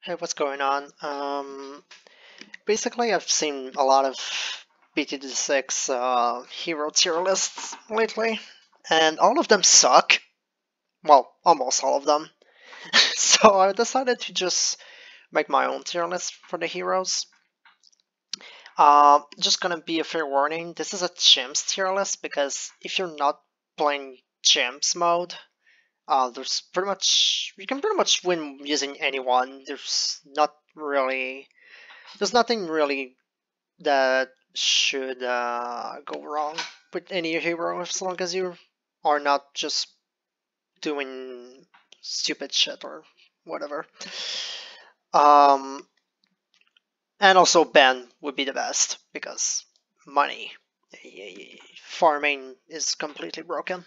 Hey, what's going on? Basically, I've seen a lot of BTD6 Hero Tier Lists lately, and all of them suck. Well, almost all of them. So I decided to just make my own tier list for the heroes. Just gonna be a fair warning, this is a chimps tier list because if you're not playing chimps mode, there's pretty much you can pretty much win using anyone. There's nothing really that should go wrong with any hero as long as you are not just doing stupid shit or whatever. Um, and also Ben would be the best because money. Farming is completely broken,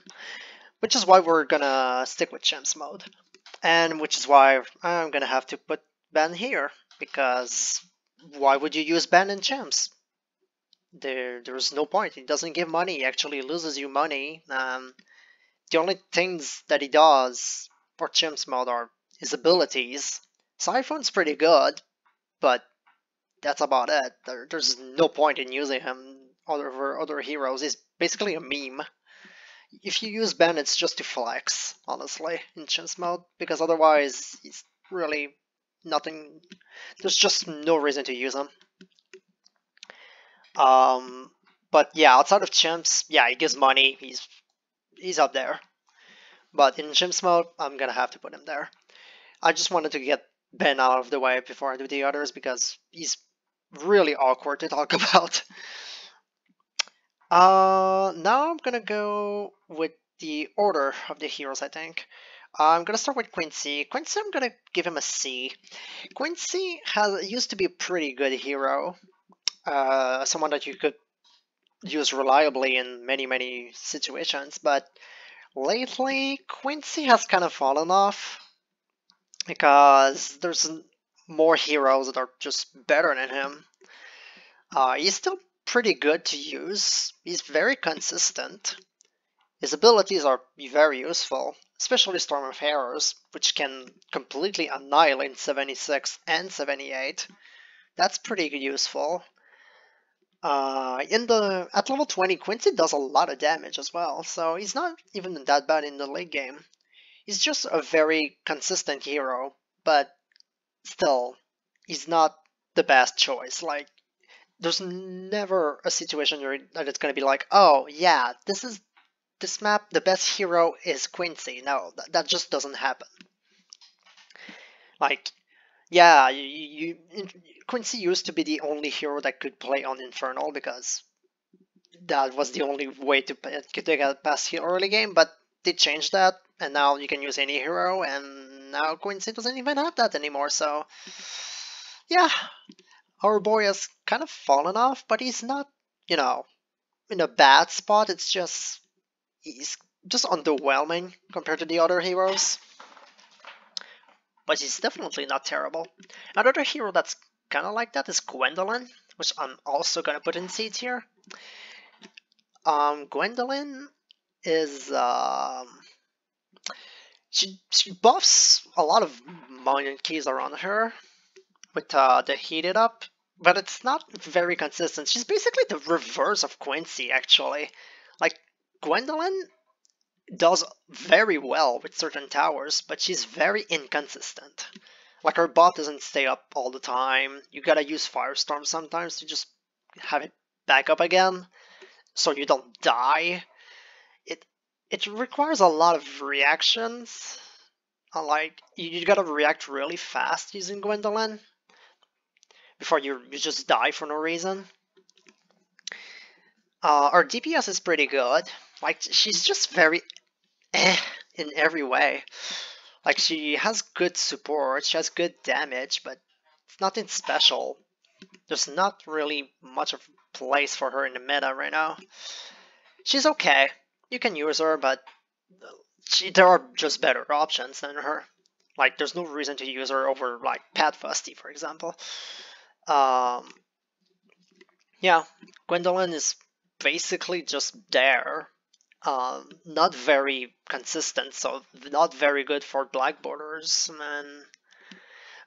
which is why we're gonna stick with champs mode, and which is why I'm gonna have to put Ben here because why would you use Ben in champs? There's no point. He doesn't give money. He actually loses you money. The only things that he does for chimps mode are his abilities. Siphon's pretty good, but that's about it. There's no point in using him over other heroes. He's basically a meme. If you use Ben, it's just to flex, honestly, in chimps mode, because otherwise he's really nothing. There's just no reason to use him. But yeah, outside of chimps, yeah, he gives money. He's up there. But in chimps mode, I'm gonna have to put him there. I just wanted to get Ben out of the way before I do the others because he's really awkward to talk about. Now I'm gonna go with the order of the heroes, I think. I'm gonna start with Quincy. Quincy, I'm gonna give him a C. Quincy used to be a pretty good hero. Someone that you could use reliably in many situations, but lately Quincy has kind of fallen off because there's more heroes that are just better than him. He's still pretty good to use. He's very consistent. His abilities are very useful, especially Storm of Arrows, which can completely annihilate 76 and 78. That's pretty useful. At level 20, Quincy does a lot of damage as well, so he's not even that bad in the late game. He's just a very consistent hero, but still, he's not the best choice. Like, there's never a situation where that it's gonna be like, oh yeah, this map, the best hero is Quincy. No, that just doesn't happen. Like, yeah, Quincy used to be the only hero that could play on Infernal because that was the only way to get past the early game, but they changed that, and now you can use any hero, and now Quincy doesn't even have that anymore, so yeah, our boy has kind of fallen off, but he's not, in a bad spot. It's just, he's just underwhelming compared to the other heroes, but he's definitely not terrible. Another hero that's kind of like that is GWendolyn, which I'm also gonna put in C tier. GWendolyn is she buffs a lot of monkeys around her with the heated up, but it's not very consistent. She's basically the reverse of Quincy, actually. Like, GWendolyn does very well with certain towers, but she's very inconsistent. Like, her buff doesn't stay up all the time. You gotta use Firestorm sometimes to just have it back up again, so you don't die. It requires a lot of reactions. Like, you gotta react really fast using GWendolyn before you just die for no reason. Our DPS is pretty good. Like, she's just very in every way. Like, she has good support, she has good damage, but it's nothing special. There's not really much of a place for her in the meta right now. She's okay. You can use her, but there are just better options than her. Like, there's no reason to use her over, like, Pat Fusty, for example. Yeah, GWendolyn is basically just there. Not very consistent, so not very good for black borders, and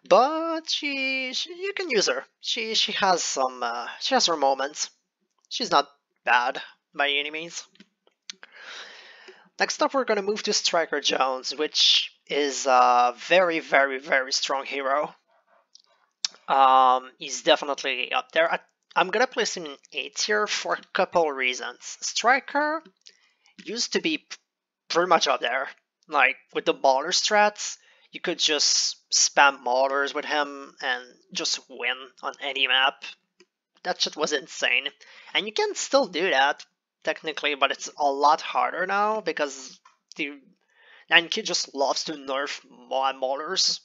But you can use her. She has some she has her moments. She's not bad by any means. Next up, we're gonna move to Striker Jones, which is a very strong hero. He's definitely up there. I'm gonna place him in A tier for a couple reasons. Striker used to be pretty much up there. Like with the baller strats, you could just spam maulers with him and just win on any map. That shit was insane. And you can still do that, technically, but it's a lot harder now because the Yankee just loves to nerf maulers.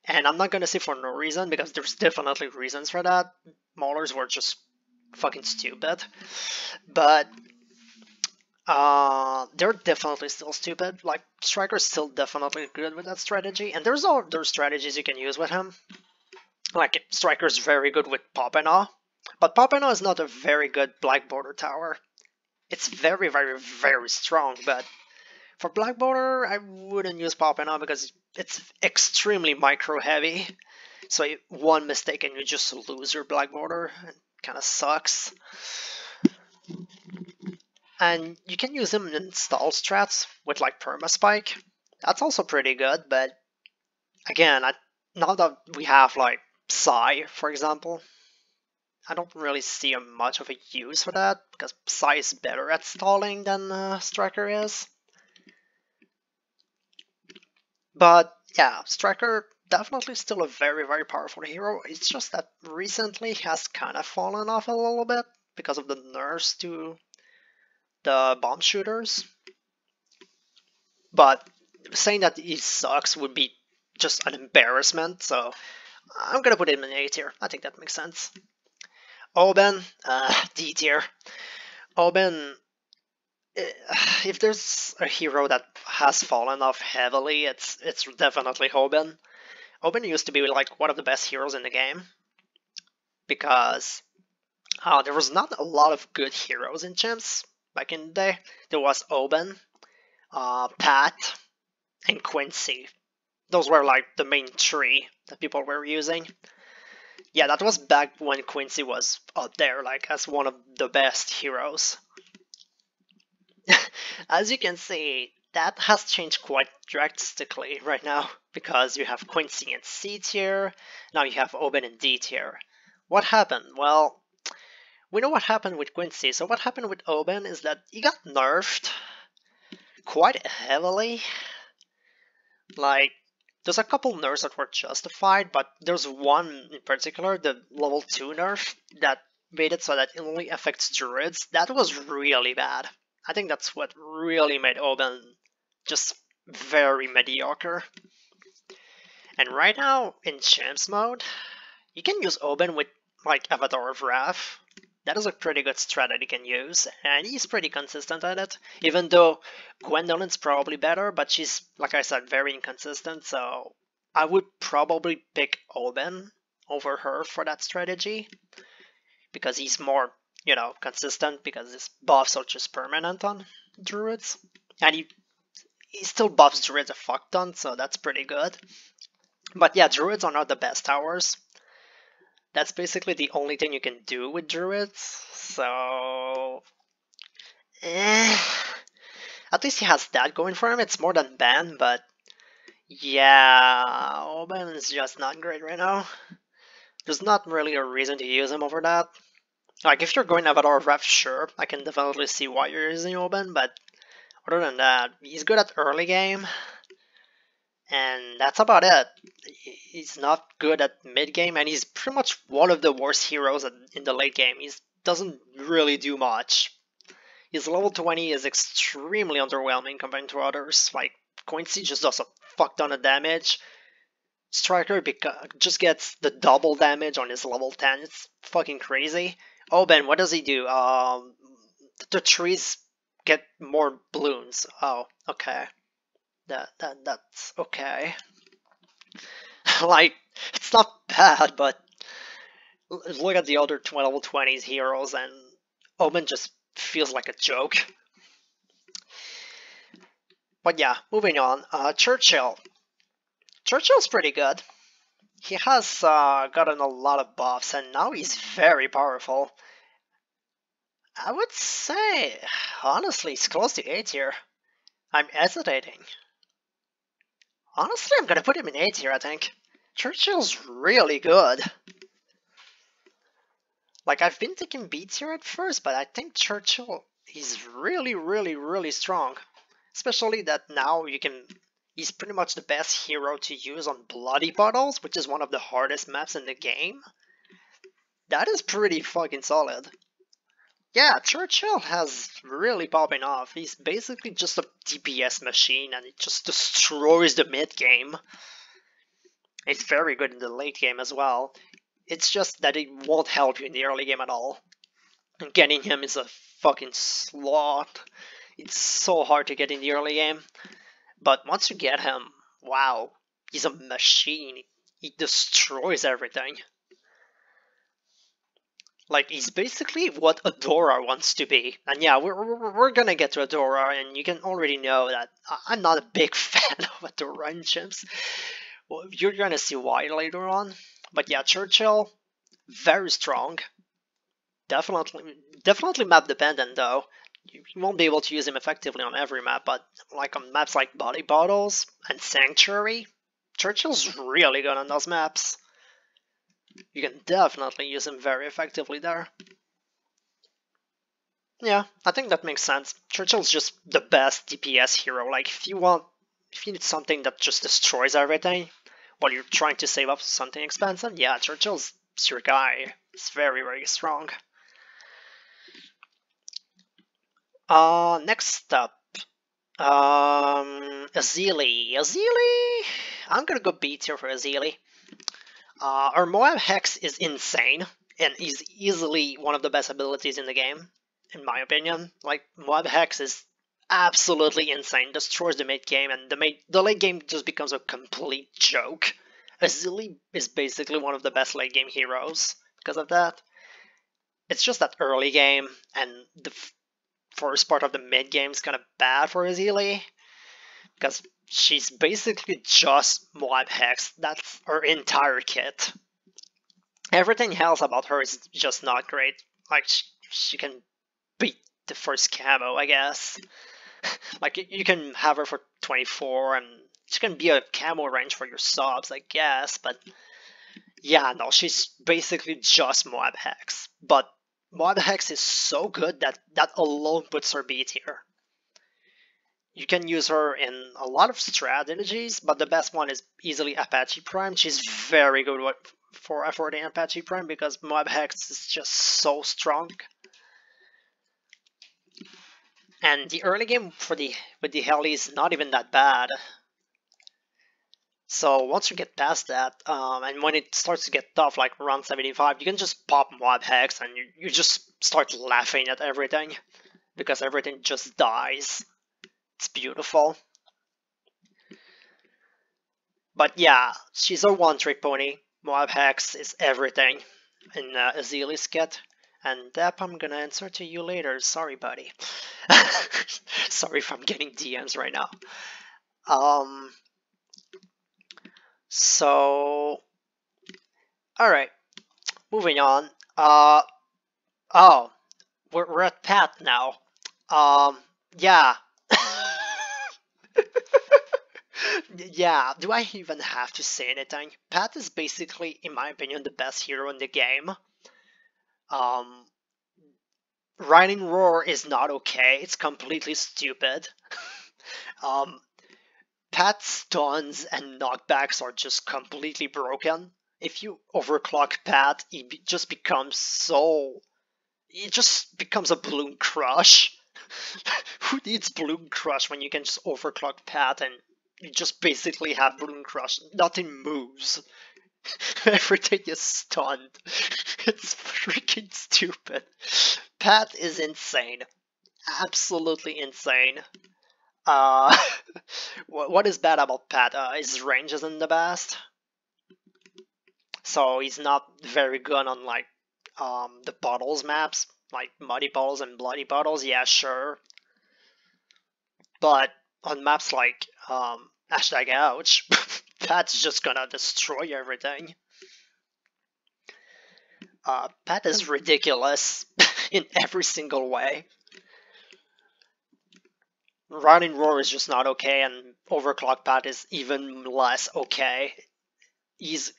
And I'm not gonna say for no reason, because there's definitely reasons for that. Maulers were just fucking stupid. But they're definitely still stupid. Like, Striker's still definitely good with that strategy. And there's other strategies you can use with him. Like, Striker's very good with Popena. But Popena is not a very good Black Border tower. It's very strong, but for Black Border, I wouldn't use Popena because it's extremely micro heavy. So one mistake and you just lose your Black Border. It kind of sucks. And you can use him in stall strats with like Perma Spike. That's also pretty good, but again, now that we have like Psy, for example, I don't really see much of a use for that, because Psy is better at stalling than Striker is. But yeah, Striker definitely still a very powerful hero. It's just that recently he has kind of fallen off a little bit because of the nerfs to the bomb shooters. But saying that he sucks would be just an embarrassment, so I'm gonna put him in A tier. I think that makes sense. Oben, D tier. Oben, if there's a hero that has fallen off heavily, it's definitely Oben. Oben used to be like one of the best heroes in the game, because there was not a lot of good heroes in Champs back in the day. There was Oben, Pat, and Quincy. Those were like the main three that people were using. Yeah, that was back when Quincy was up there, like as one of the best heroes. As you can see, that has changed quite drastically right now, because you have Quincy in C tier, now you have Oben in D tier. What happened? Well, we know what happened with Quincy, so what happened with Oben is that he got nerfed quite heavily. Like, there's a couple nerfs that were justified, but there's one in particular, the level 2 nerf, that made it so that it only affects druids. That was really bad. I think that's what really made Oben just very mediocre. And right now, in Champs mode, you can use Oben with, like, Avatar of Wrath. That is a pretty good strat that he can use, and he's pretty consistent at it. Even though GWendolyn's probably better, but she's, like I said, very inconsistent, so I would probably pick Oben over her for that strategy, because he's more, you know, consistent, because his buffs are just permanent on druids. And he still buffs druids a fuck ton, so that's pretty good. But yeah, druids are not the best towers. That's basically the only thing you can do with druids, so... At least he has that going for him. It's more than Ban, but... yeah, Oben is just not great right now. There's not really a reason to use him over that. Like, if you're going Avatar of Wrath, sure, I can definitely see why you're using Oben, but other than that, he's good at early game, and that's about it. He's not good at mid game, and he's pretty much one of the worst heroes in the late game. He doesn't really do much. His level 20 is extremely underwhelming compared to others. Like, Quincy just does a fuck ton of damage. Striker just gets the double damage on his level 10. It's fucking crazy. Oben, what does he do? The trees get more balloons. Oh, okay. That's okay. Like, it's not bad, but look at the other level 20s heroes, and Oben just feels like a joke. But yeah, moving on. Churchill. Churchill's pretty good. He has gotten a lot of buffs, and now he's very powerful. I would say, honestly, it's close to A tier. I'm hesitating. Honestly, I'm gonna put him in A tier, I think. Churchill's really good. Like, I've been thinking B tier at first, but I think Churchill is really strong. Especially that now he's pretty much the best hero to use on Bloody Bottles, which is one of the hardest maps in the game. That is pretty fucking solid. Yeah, Churchill has really popping off. He's basically just a DPS machine and it just destroys the mid game. It's very good in the late game as well. It's just that it won't help you in the early game at all. And getting him is a fucking slog. It's so hard to get in the early game. But once you get him, wow, he's a machine. He destroys everything. Like, he's basically what Adora wants to be. And yeah, we're gonna get to Adora, and you can already know that I'm not a big fan of Adora and chimps. Well, you're gonna see why later on. But yeah, Churchill, very strong. Definitely map dependent though. You won't be able to use him effectively on every map, but like on maps like Body Bottles and Sanctuary, Churchill's really good on those maps. You can definitely use him very effectively there. Yeah, I think that makes sense. Churchill's just the best DPS hero. Like, if you need something that just destroys everything while you're trying to save up something expensive, yeah, Churchill's your guy. It's very strong. Next up, Azeeli. I'm gonna go B tier for Azeeli. Our Moab Hex is insane, and is easily one of the best abilities in the game, in my opinion. Like, Moab Hex is absolutely insane, destroys the mid game, and the late game just becomes a complete joke. Azeeli is basically one of the best late game heroes because of that. It's just that early game, and the first part of the mid game is kind of bad for Azeeli, because she's basically just Moab Hex. That's her entire kit. Everything else about her is just not great. Like, she can beat the first camo, I guess. Like, you can have her for 24, and she can be a camo range for your subs, I guess, but yeah, no, she's basically just Moab Hex. But Moab Hex is so good that alone puts her B tier. You can use her in a lot of strategies, but the best one is easily Apache Prime. She's very good for affording Apache Prime because Moab Hex is just so strong. And the early game with the heli is not even that bad. So once you get past that, and when it starts to get tough, like around 75, you can just pop Moab Hex and you just start laughing at everything because everything just dies. It's beautiful. But yeah, she's a one-trick pony. Moab Hex is everything in Azeeli's kit. And Dep, I'm gonna answer to you later. Sorry, buddy. Sorry if I'm getting DMs right now. So, alright, moving on. Oh, we're at Pat now. Yeah. Yeah, do I even have to say anything? Pat is basically, in my opinion, the best hero in the game. Riding Roar is not okay, it's completely stupid. Pat's stuns and knockbacks are just completely broken. If you overclock Pat, it just becomes a Balloon Crush. Who needs Balloon Crush when you can just overclock Pat and you just basically have Balloon Crush? Nothing moves. Everything is stunned. It's freaking stupid. Pat is insane. Absolutely insane. What is bad about Pat? His range isn't the best. So he's not very good on like the bottles maps, like Muddy Bottles and Bloody Bottles, yeah, sure. But on maps like #ouch, Pat's just gonna destroy everything. Pat is ridiculous in every single way. Running Roar is just not okay, and Overclock Pat is even less okay. He's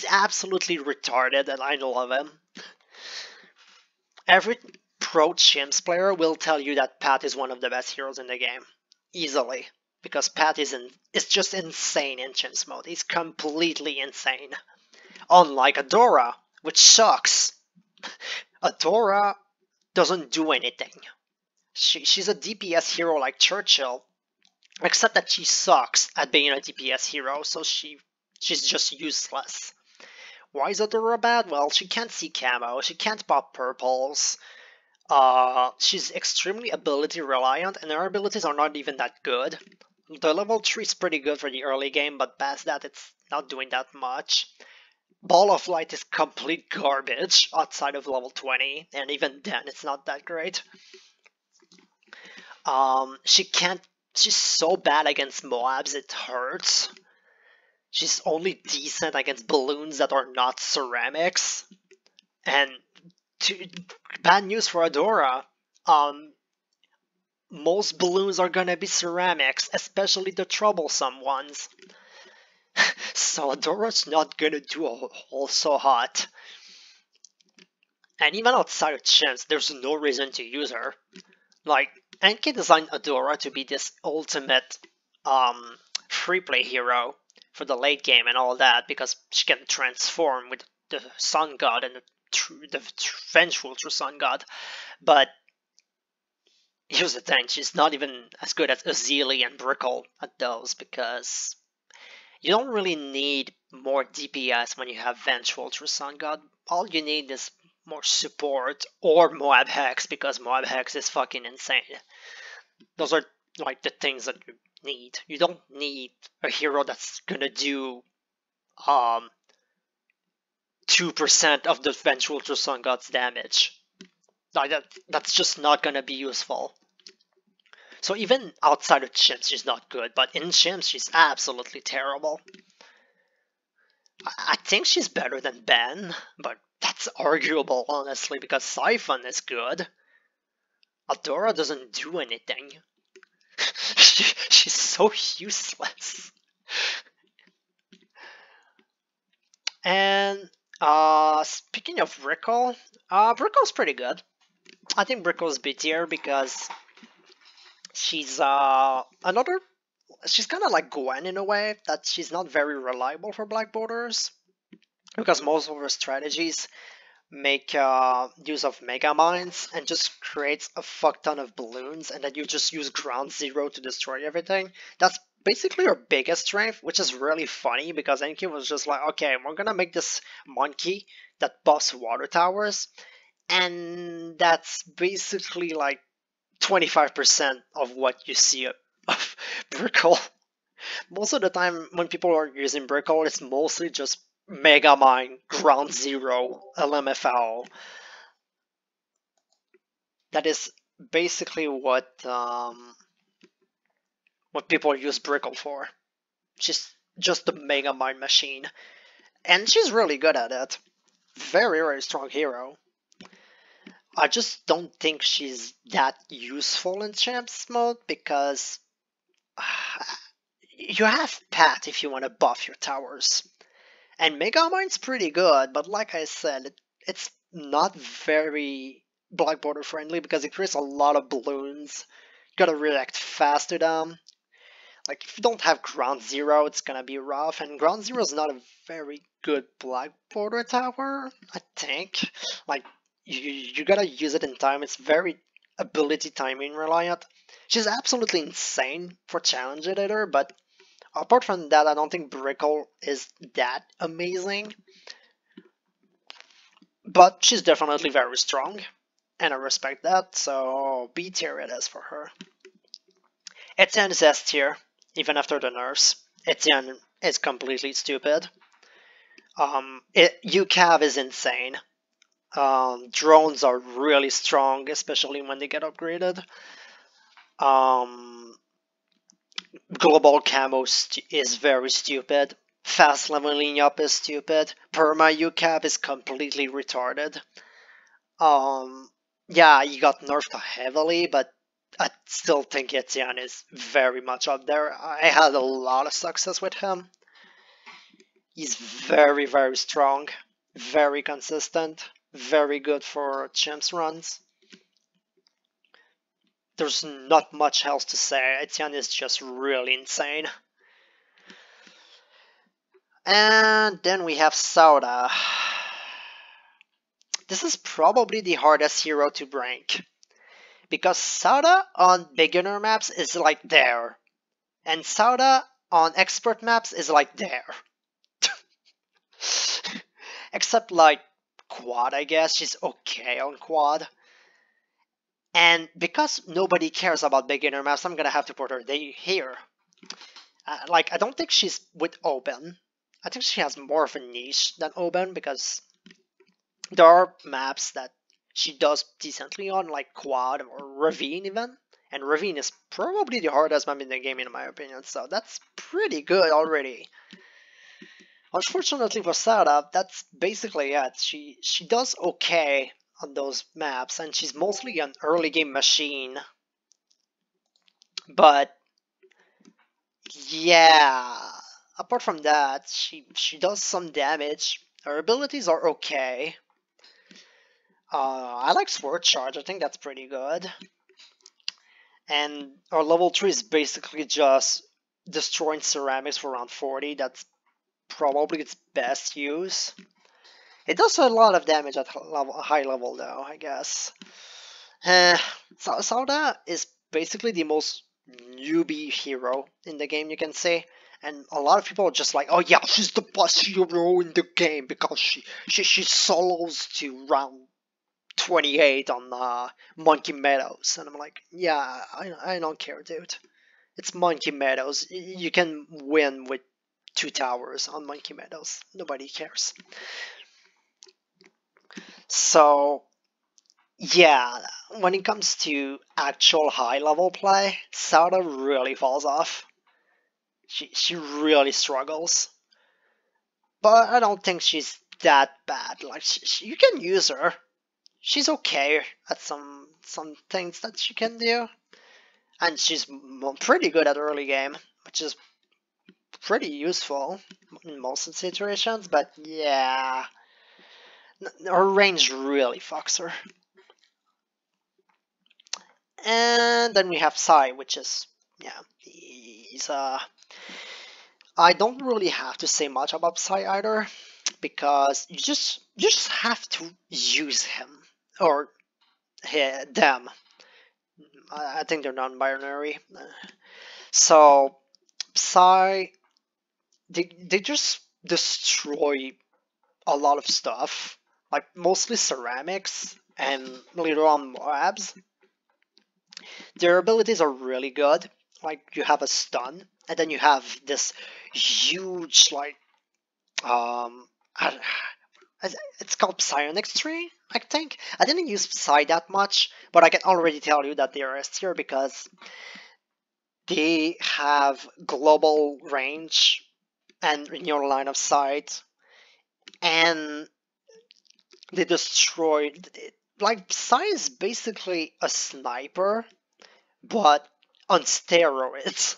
absolutely retarded, and I love him. Every pro Chimps player will tell you that Pat is one of the best heroes in the game, easily, because Pat is just insane in Chimps mode. He's completely insane. Unlike Adora, which sucks. Adora doesn't do anything. She's a DPS hero like Churchill, except that she sucks at being a DPS hero, so she's just useless. Why is Adora bad? Well, she can't see camo, she can't pop purples, she's extremely ability reliant, and her abilities are not even that good. The level 3 is pretty good for the early game, but past that it's not doing that much. Ball of Light is complete garbage outside of level 20, and even then it's not that great. She's so bad against Moabs, it hurts. She's only decent against balloons that are not ceramics. And bad news for Adora, most balloons are gonna be ceramics, especially the troublesome ones. So Adora's not gonna do a whole so hot. And even outside of Chimps, there's no reason to use her. Like, NK designed Adora to be this ultimate free play hero for the late game and all that, because she can transform with the Sun God and the vengeful True Sun God. But here's the thing, she's not even as good as Azeeli and Brickle at those, because you don't really need more DPS when you have vengeful True Sun God. All you need is more support or Moab Hex, because Moab Hex is fucking insane. Those are like the things that you need. You don't need a hero that's gonna do 2% of the vengeful True Sun God's damage. Like that's just not gonna be useful. So even outside of Chimps, she's not good, but in Chimps, she's absolutely terrible. I think she's better than Ben, but that's arguable, honestly, because Siphon is good. Adora doesn't do anything. She's so useless. And speaking of Brickle, Brickle's pretty good. I think Brickle's B tier because she's she's kind of like Gwen in a way, that she's not very reliable for black borders, because most of her strategies make use of mega mines and just creates a fuck ton of balloons, and then you just use ground zero to destroy everything. That's basically her biggest strength, which is really funny because NK was just like, okay, we're gonna make this monkey that buffs water towers, and that's basically like 25% of what you see of Brickle. Most of the time when people are using Brickle, it's mostly just Mega Mine, Ground Zero, LMFAO. That is basically what people use Brickle for. She's just the Mega Mine machine. And she's really good at it. Very, very strong hero. I just don't think she's that useful in Champs mode, because you have Pat if you want to buff your towers. And Mega Mine's pretty good, but like I said, it's not very black border friendly because it creates a lot of balloons. You gotta react fast to them. Like, if you don't have Ground Zero, it's gonna be rough, and Ground Zero is not a very good black border tower, I think. Like, you gotta use it in time. It's very ability timing reliant. She's absolutely insane for challenge editor, but apart from that, I don't think Brickle is that amazing. But she's definitely very strong, and I respect that, so B tier it is for her. Etienne is S tier, even after the nerfs. Etienne is completely stupid. UCAV is insane. Drones are really strong, especially when they get upgraded. Global camo is very stupid. Fast leveling up is stupid. Perma UCAP is completely retarded. Yeah, he got nerfed heavily, but I still think Etienne is very much up there. I had a lot of success with him. He's very, very strong, very consistent, very good for champs runs. There's not much else to say. Etienne is just really insane. And then we have Sauda. This is probably the hardest hero to rank, because Sauda on beginner maps is like there, and Sauda on expert maps is like there. Except like quad, I guess. She's okay on quad. And because nobody cares about beginner maps, I'm gonna have to put her here. Like, I don't think she's with Open. I think she has more of a niche than Open, because there are maps that she does decently on, like Quad or Ravine even. And Ravine is probably the hardest map in the game in my opinion, so that's pretty good already. Unfortunately for Sauda, that's basically it. She does okay on those maps, and she's mostly an early game machine. But yeah, apart from that, she does some damage. Her abilities are okay. I like Sword Charge, I think that's pretty good. And our level 3 is basically just destroying ceramics for around 40. That's probably its best use. It does a lot of damage at high level though, I guess. Sauda is basically the most newbie hero in the game, you can say. And a lot of people are just like, oh yeah, she's the best hero in the game because she solos to round 28 on Monkey Meadows. And I'm like, yeah, I don't care, dude. It's Monkey Meadows. You can win with 2 towers on Monkey Meadows. Nobody cares. So, yeah, when it comes to actual high level play, Sauda really falls off. She really struggles. But I don't think she's that bad. Like, you can use her. She's okay at some things that she can do. And she's pretty good at early game, which is pretty useful in most situations. But yeah, her range really fucks her. And then we have Psy, which is, yeah, he's I don't really have to say much about Psy either, because you just have to use him or them. I think they're non-binary. So Psy, they just destroy a lot of stuff, like mostly ceramics and later on mobs. Their abilities are really good. Like, you have a stun, and then you have this huge, like, it's called Psionics Tree, I think. I didn't use Psi that much, but I can already tell you that they are S tier because they have global range and in your line of sight, and they destroyed it. Like, Psi is basically a sniper, but on steroids,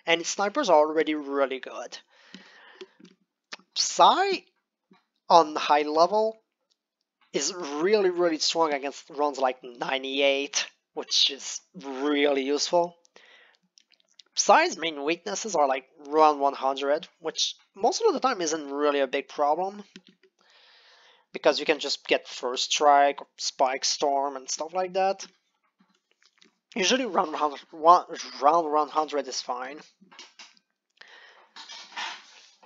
and snipers are already really good. Psy on high level is really strong against runs like 98, which is really useful. Psy's main weaknesses are like run 100, which most of the time isn't really a big problem, because you can just get First Strike or Spike Storm and stuff like that. Usually round 100 is fine.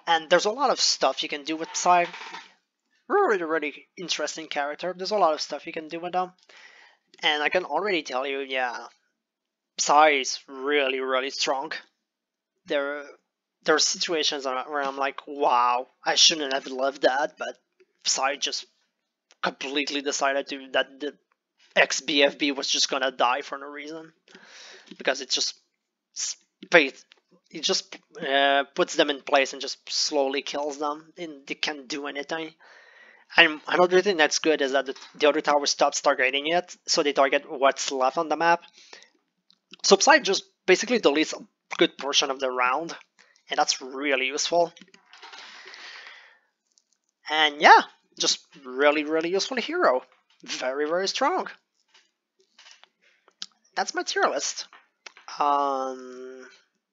And there's a lot of stuff you can do with Psy. Really interesting character. There's a lot of stuff you can do with them. And I can already tell you, yeah, Psy is really strong. There are situations where I'm like, wow, I shouldn't have lived that, but Psy just completely decided that the XBFB was just gonna die for no reason. Because it just It just puts them in place and just slowly kills them, and they can't do anything. And another thing that's good is that the other tower stops targeting it, so they target what's left on the map. Subside just basically deletes a good portion of the round, and that's really useful. And yeah, just really useful hero. Very strong. That's my tier list.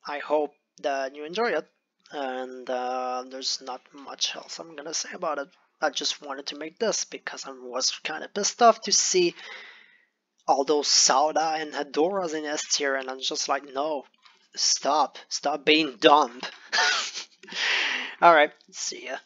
I hope that you enjoy it, and there's not much else I'm gonna say about it. I just wanted to make this because I was kind of pissed off to see all those Sauda and Adoras in S tier, and I'm just like, no, stop being dumb. Alright, see ya.